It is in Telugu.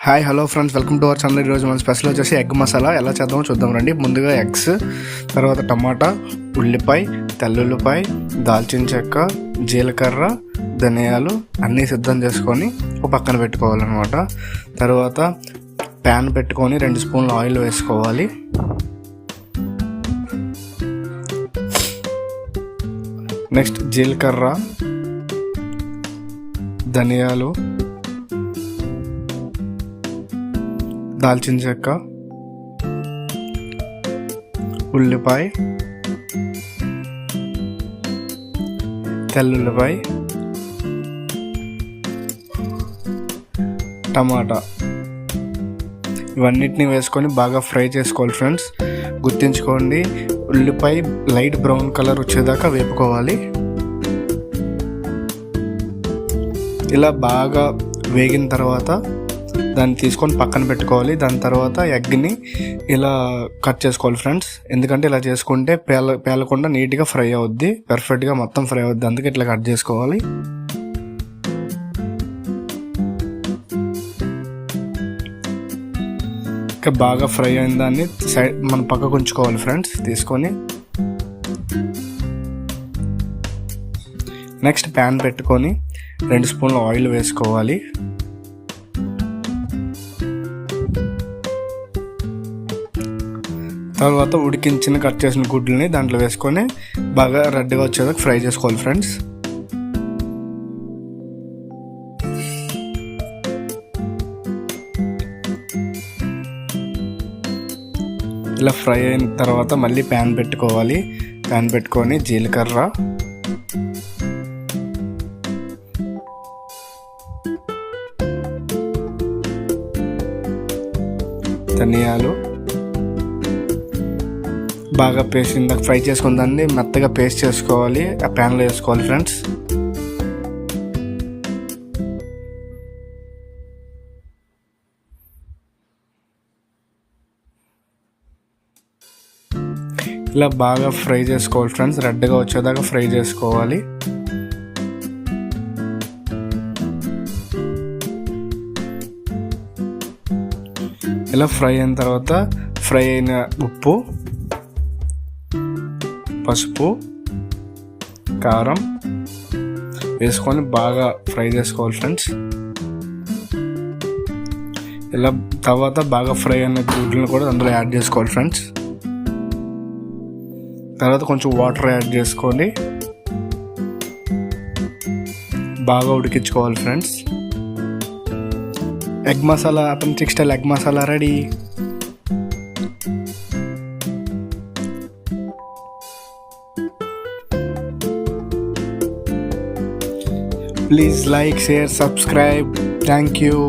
Hi hello friends, welcome to our channel. ఈరోజు మన స్పెషల్ వచ్చేసి ఎగ్ మసాలా ఎలా చేద్దామో చూద్దాం రండి. ముందుగా ఎగ్స్, తర్వాత టమాటా, ఉల్లిపాయ, తెల్లుల్లిపాయ, దాల్చిన చెక్క, జీలకర్ర, ధనియాలు అన్నీ సిద్ధం చేసుకొని ఒక పక్కన పెట్టుకోవాలన్నమాట. తర్వాత ప్యాన్ పెట్టుకొని 2 స్పూన్లు ఆయిల్ వేసుకోవాలి. నెక్స్ట్ జీలకర్ర, ధనియాలు, దాల్చిన చెక్క, ఉల్లిపాయ, తెల్లుల్లిపాయ, టమాటా ఇవన్నిటిని వేసుకొని బాగా ఫ్రై చేసుకోవాలి ఫ్రెండ్స్. గుర్తుంచుకోండి, ఉల్లిపాయ లైట్ బ్రౌన్ కలర్ వచ్చేదాకా వేపుకోవాలి. ఇలా బాగా వేగిన తర్వాత దాన్ని తీసుకొని పక్కన పెట్టుకోవాలి. దాని తర్వాత ఎగ్ని ఇలా కట్ చేసుకోవాలి ఫ్రెండ్స్. ఎందుకంటే ఇలా చేసుకుంటే పేలకుండా నీట్గా ఫ్రై అవుద్ది, పర్ఫెక్ట్గా మొత్తం ఫ్రై అవుద్ది. అందుకే ఇట్లా కట్ చేసుకోవాలి. ఇంకా బాగా ఫ్రై అయిన దాన్ని సైడ్ మనం పక్కకు ఉంచుకోవాలి ఫ్రెండ్స్. తీసుకొని నెక్స్ట్ ప్యాన్ పెట్టుకొని 2 స్పూన్లు ఆయిల్ వేసుకోవాలి. తర్వాత ఉడికించిన కట్ చేసిన గుడ్లని దాంట్లో వేసుకొని బాగా రెడ్గా వచ్చేదాకా ఫ్రై చేసుకోవాలి ఫ్రెండ్స్. ఇలా ఫ్రై అయిన తర్వాత మళ్ళీ ప్యాన్ పెట్టుకోవాలి. ప్యాన్ పెట్టుకొని జీలకర్ర, ధనియాలు బాగా పేస్ట్ ఇందాక ఫ్రై చేసుకున్న దాన్ని మెత్తగా పేస్ట్ చేసుకోవాలి. ఆ ప్యాన్లో వేసుకోవాలి ఫ్రెండ్స్. ఇలా బాగా ఫ్రై చేసుకోవాలి ఫ్రెండ్స్, రెడ్గా వచ్చేదాకా ఫ్రై చేసుకోవాలి. ఇలా ఫ్రై అయిన తర్వాత ఫ్రై అయిన ఉప్పు, పసుపు, కారం వేసుకొని బాగా ఫ్రై చేసుకోవాలి ఫ్రెండ్స్. ఇలా తర్వాత బాగా ఫ్రై అయిన గుడ్లను కూడా అందులో యాడ్ చేసుకోవాలి ఫ్రెండ్స్. తర్వాత కొంచెం వాటర్ యాడ్ చేసుకొని బాగా ఉడికించుకోవాలి friends. Egg masala, authentic style egg masala ready. Please like, share, subscribe. Thank you.